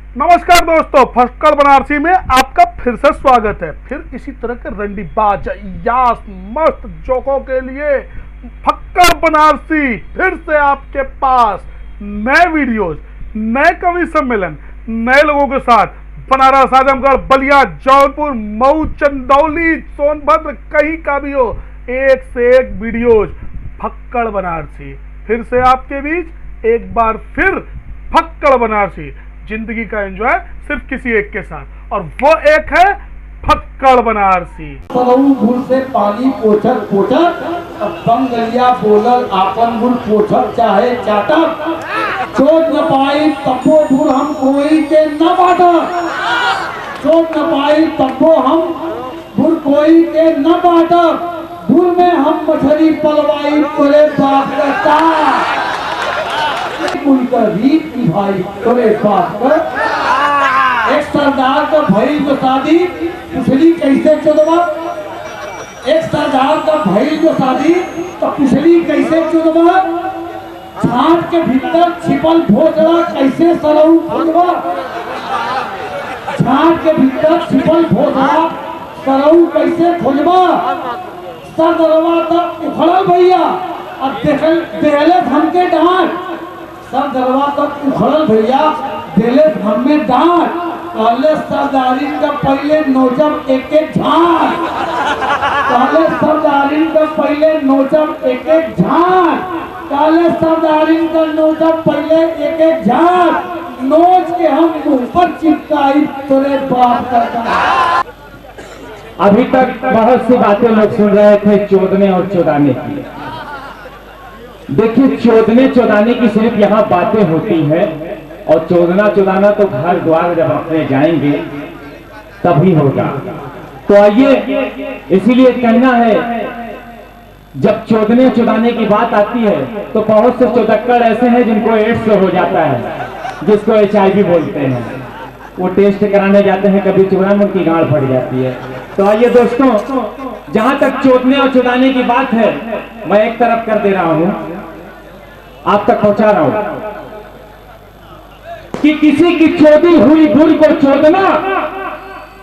नमस्कार दोस्तों, फक्कड़ बनारसी में आपका फिर से स्वागत है। फिर इसी तरह के रंडीबाज यास मस्त जोकों के लिए फक्कड़ बनारसी फिर से आपके पास नए वीडियोस, नए कवि सम्मेलन, नए लोगों के साथ बनारस, आजमगढ़, बलिया, जौनपुर, मऊ, चंदौली, सोनभद्र, कहीं का भी हो, एक से एक वीडियोस फक्कड़ बनारसी फिर से आपके बीच। एक बार फिर फक्कड़ बनारसी, जिंदगी का एंजॉय सिर्फ किसी एक के साथ, और वो एक है फक्कड़ बनारसी। गुड़ से पानी पोछक पोछक, बंगलिया बोलल आपन गुड़ पोछक चाहे चाटक, चोट न पाई तब्बो गुड़ हम कोई के न बाटक, चोट न पाई तब्बो हम गुड़ कोई के न बाटक, गुड़ में हम मछली पलवाई तोरे बाप का उनका रीत की भाई तोरे बाप का। एक सरदार का भाई जो शादी पुछली कैसे चुदवा, एक सरदार का भाई जो शादी तो पुछली कैसे चुदवा, छाट के भीतर छिपल भोसड़ा कैसे सरऊ खोजवा, छाट के भीतर छिपल भोसड़ा सरऊ कैसे खोजवा, सरदरवा तक उखड़ल भैया अब देहले हमके डांट, सरदरवा तक उखड़ल भैया देले हमें डांट, पहले सरदारी का पहले नोचब एक एक झाट, पहले सरदारी का पहले नोचब एक एक झाट, पहले सरदारी का नोचब पहले एक एक झाट, नोच के हम मुंह पर चिपकाई तोरे बाप का। अभी तक बहुत सी बातें लोग सुन रहे थे चोदने और चोदाने की। देखिए, चोदने चोदाने की सिर्फ यहाँ बातें होती हैं, और चोदना चोदाना तो घर द्वार जब अपने जाएंगे तभी होगा। तो आइए, इसीलिए कहना है, जब चोदने चोदाने की बात आती है तो बहुत से चोदक्कड़ ऐसे हैं जिनको एड्स हो जाता है, जिसको HIV बोलते हैं। वो टेस्ट कराने जाते हैं, कभी चूड़ा में उनकी गांड फट जाती है। तो आइए दोस्तों, जहां तक चोदने और चोदाने की बात है, मैं एक तरफ कर दे रहा हूं, आप तक पहुंचा रहा हूं कि किसी की चोदी हुई बुर को चोदना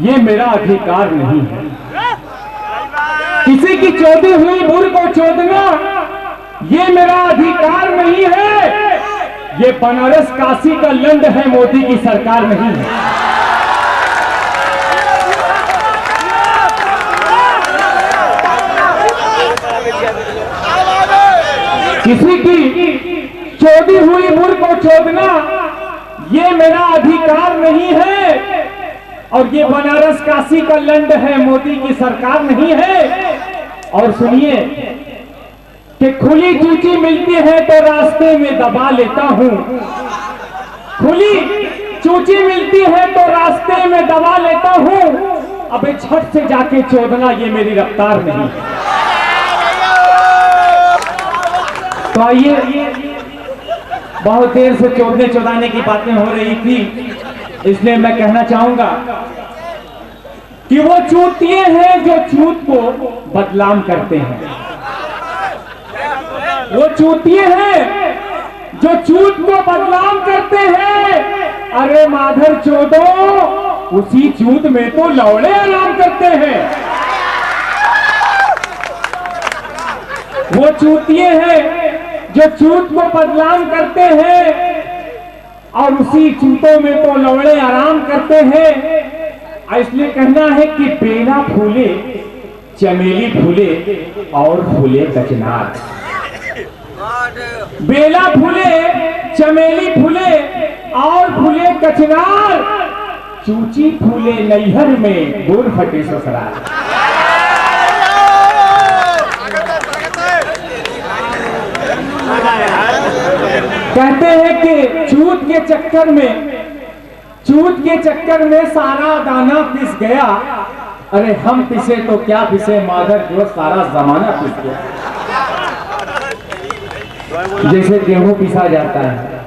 ये मेरा अधिकार नहीं है। किसी की चोदी हुई बुर को चोदना ये मेरा अधिकार नहीं है। ये बनारस काशी का लंड है, मोदी की सरकार नहीं है। किसी की चोदी हुई बुर को चोदना ये मेरा अधिकार नहीं है, और ये बनारस काशी का लंड है, मोदी की सरकार नहीं है। और सुनिए कि खुली चूची मिलती है तो रास्ते में दबा लेता हूं, खुली चूची मिलती है तो रास्ते में दबा लेता हूं। अबे छठ से जाके चोदना ये मेरी रफ्तार नहीं है। तो आइए, बहुत देर से चोदने चोदाने की बातें हो रही थी, इसलिए मैं कहना चाहूंगा कि वो चूतिए हैं जो चूत को बदनाम करते हैं। वो चूतिए हैं जो चूत को बदनाम करते हैं। अरे माधर चोदो, उसी चूत में तो लौड़े आराम करते हैं। वो चूतिए हैं जो चूत को बदनाम करते हैं, और उसी चूतों में तो लौड़े आराम करते हैं। इसलिए कहना है कि बेला फूले, चमेली फूले और फूले कचनार, बेला फूले, चमेली फूले और फूले कचनार, चूची फूले नैहर में बोर फटे ससुराल। कहते हैं कि चूत के चक्कर में सारा दाना पिस गया। अरे हम पिसे तो क्या पिसे माधर, जो सारा जमाना पिस गया। जैसे गेहूं पिसा जाता है,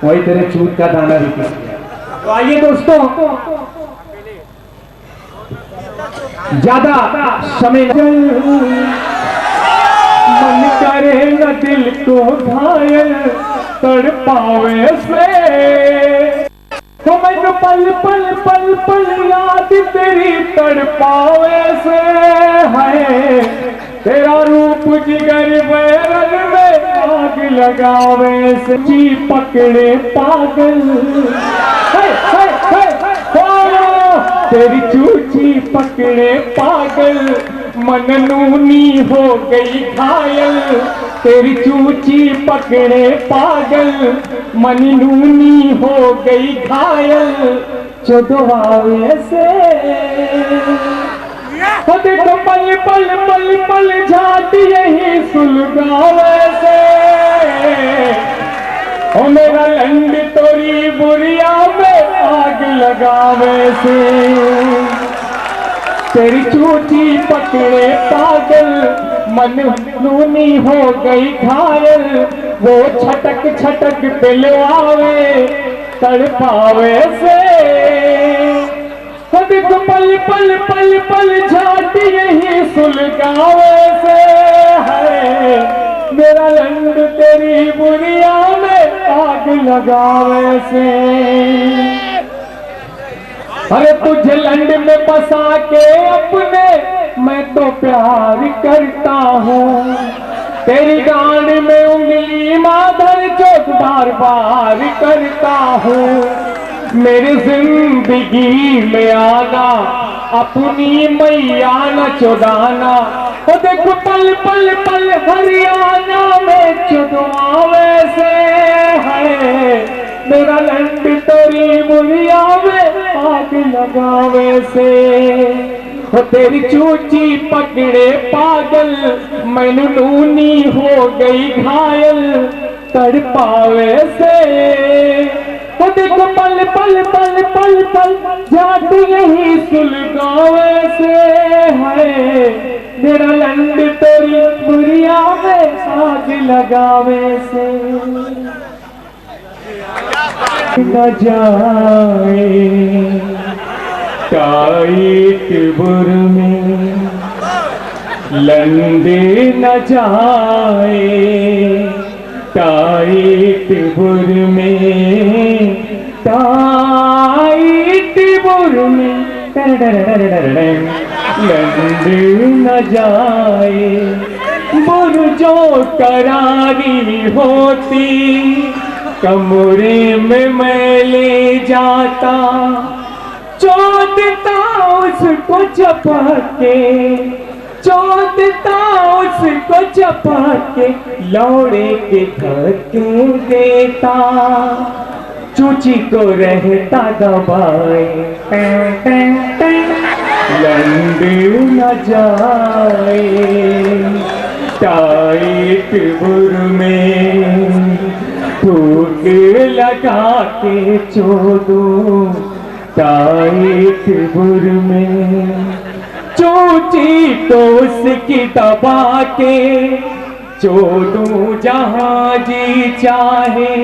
वही तेरे चूत का दाना भी पिस गया। तो आइए दोस्तों, ज्यादा समय मन करे न दिल को घायल तड़पावे से, तो मैंने पल पल पल पल याद तेरी तड़पावे से है, तेरा रूप जिगर बैरन में आग लगावे से जी पकड़े पागल तेरी चूची पकड़े पागल मन नूनी हो गई घायल, तेरी चूची पकड़े पागल मन नूनी हो गई घायल, चुदवावे से देखो पल पल पल पल जाती यही सुलगावे से, ओ मेरा लंड तोरी बुरिया में आग लगावे से, तेरी चूटी पकड़े पागल मन नूनी हो गई घायल, वो छटक छटक पिलवावे तड़पावे से, देखो पल पल पल पल जाती यही सुलगावे से है, मेरा लंड तेरी बुरिया में आग लगावे से। अरे तुझे लंड में बसा के अपने मैं तो प्यार करता हूँ, तेरी गांड में उंगली माधर चोट बार बार करता हूँ, मेरी जिंदगी में आना अपनी मैया न चुदाना, ओ देखो पल पल पल हरियाणा में चुदवावे से है, मेरा लंड तेरी बुरिया में आग लगावे से, ओ तेरी चूची पकड़े पागल मैनू नूनी हो गई घायल, तड़पावे से, वो देखो पल पल पल पल पल जाती यही सुलगावे से है, मेरा लंड तेरी बुरिया में आग लगावे से। न जाए टाइट बुर में लंडे न जाए टाइट बुर में, टाइट बुर में लंड न जाए, बुर जो करारी होती कमरे में मैं ले जाता, चोदता उसको चपके, चोदता उसको चपके लौड़े के धक्के देता, चूची को रहता दबाए लंड न जाए टाइट बुर में, फूक लगा के चोदू टाइट बुर में, चूची तो उसकी दबा के चोदू जहां जी चाहे,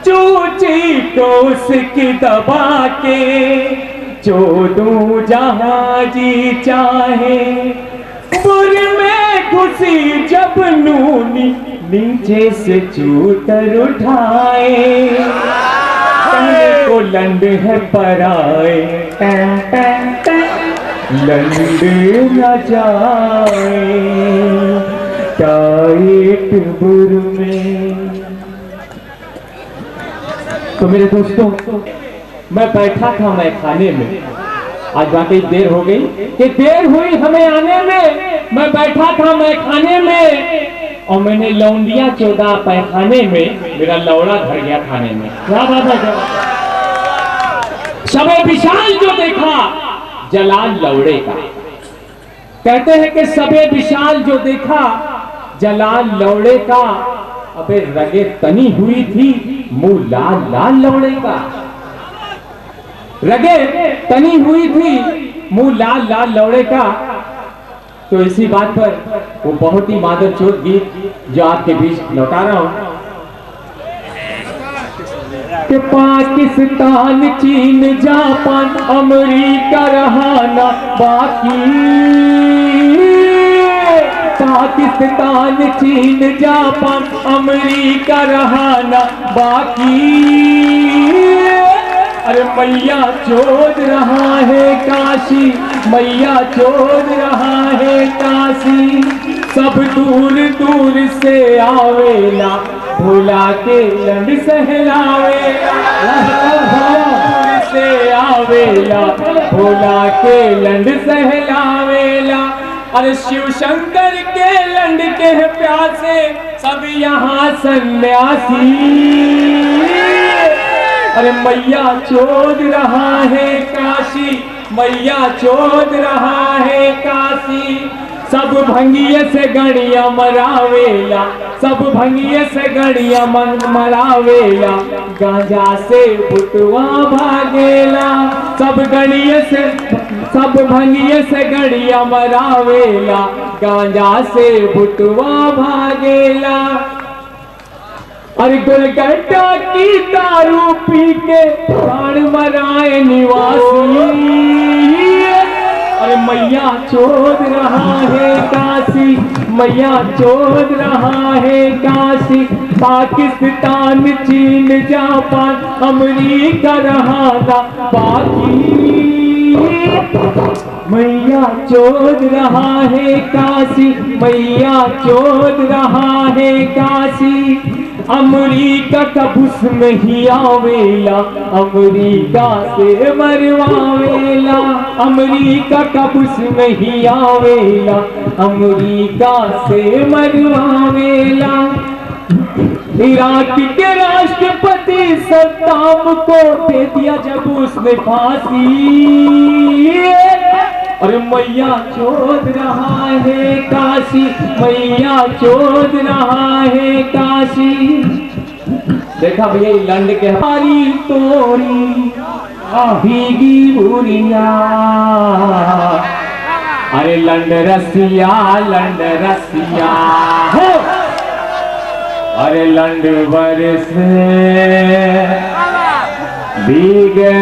चूची तो उसकी दबा के चोदू जहां जी चाहे, बुर में घुसी जब नूनी नीचे से चूतर उठाए, को लंड है पराए लंड न जाए टाइट बुर में। तो मेरे दोस्तों मैं बैठा था मैं खाने में, आज बाकी देर हो गई कि देर हुई हमें आने में, मैं बैठा था मैं खाने में और मैंने लौंडिया चौदह पैखाने में, मेरा लौड़ा धर गया खाने में। क्या बात है? सबे विशाल जो देखा जलाल लौड़े का, कहते हैं कि सबे विशाल जो देखा जलाल लौड़े का, अबे रगे तनी हुई थी मुंह लाल लाल लौड़े का, रगे तनी हुई थी मुंह लाल लाल लौड़े का। तो इसी बात पर वो बहुत ही मादर चोट गीत जो आपके बीच लौटा रहा हूं कि पाकिस्तान चीन जापान अमेरिका रहाना बाकी, पाकिस्तान चीन जापान अमेरिका रहाना बाकी, अरे मैया चोद रहा है काशी, मैया चोद रहा है काशी। सब दूर दूर से आवेला, भुला के लंड सहलावेला। दूर से आवेला, भुला के लंड सहलावेला। अरे शिव शंकर के लंड के प्यासे सब यहाँ सन्यासी। अरे मैया चोद रहा है काशी, मैया चोद रहा है काशी। सब भंगिए से गणिया मरावेला, सब भंगिए से गणिया मरावेला। गांजा से बुटवा भागेला, सब गणिए से सब भंगिए से गणिया मरावेला। गांजा से बुटवा भागेला। अरे गुलगट्टा की दारू पी के प्राण मराए निवासी। अरे मैया चोद रहा है काशी, मैया चोद रहा है काशी। पाकिस्तान, चीन, जापान, अमेरिका रहा ना बाकी। मैया चोद रहा है काशी, मैया चोद रहा है काशी। अमेरिका का बुश में ही आवेला, अमेरिका से मरवावेला। अमेरिका का बुश में ही आवेला, अमेरिका से मरवावेला। इराक के राष्ट्रपति सद्दाम को दे दिया जब उसने फांसी। अरे मैया चोद रहा है काशी, मैया चोद रहा है काशी। देखा भैया लंड के हमारी तोरी भीगी बुरिया। अरे लंड रसिया, लंड रसिया हो। अरे लंड बरस भीगे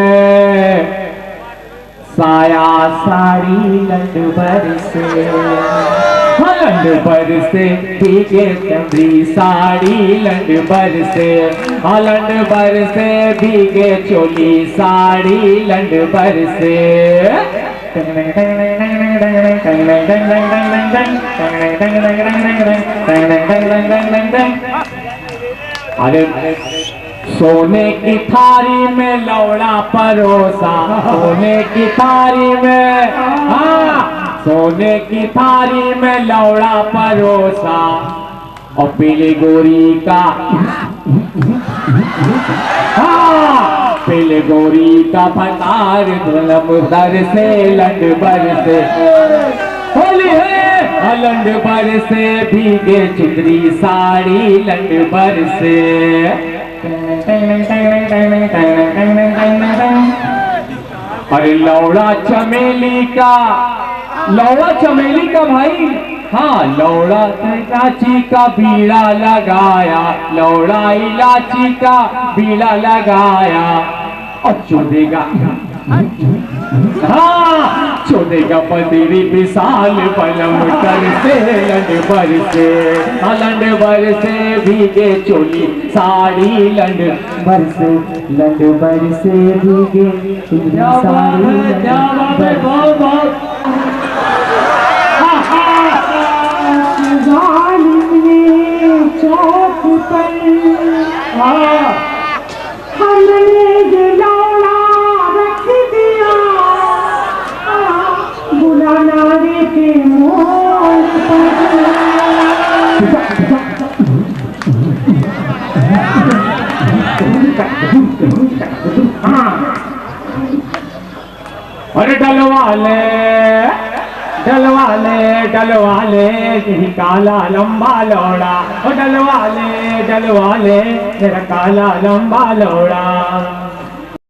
साया साड़ी। लंड बरसे, लंड बरसे भीगे चंद्री साड़ी। लंड बरसे, लंड बरसे भीगे चोली साड़ी। लंड बरसे। अरे सोने की थारी में लौड़ा परोसा, सोने की थारी में, हाँ सोने की थारी में लौड़ा परोसा। और पीली गोरी का, हाँ पीली गोरी का फतार धुलम दर से। लंड बरसे होली है, लंड बरसे भीगे चुंदरी साड़ी। लंड बरसे। अरे लौड़ा चमेली का, लौड़ा चमेली का भाई, हाँ लौड़ा इलाची का बीड़ा लगाया। लौड़ा इलाची का बीड़ा लगाया। और चोदेगा, हाँ चोदेगा पदरी विशाल बलम कर से। लंड बरसे, लंड बरसे भीगे चोली साड़ी। लंड बरसे, लंड बरसे भीगे चोली साड़ी। बहुत बहुत चौक पर हमने लौड़ा रख दिया। बुलाना रे के मोल पर। अरे डलवाले डलवाले डलवाले काला लंबा लौड़ा। डलवाले डलवाले मेरा काला लंबा लौड़ा।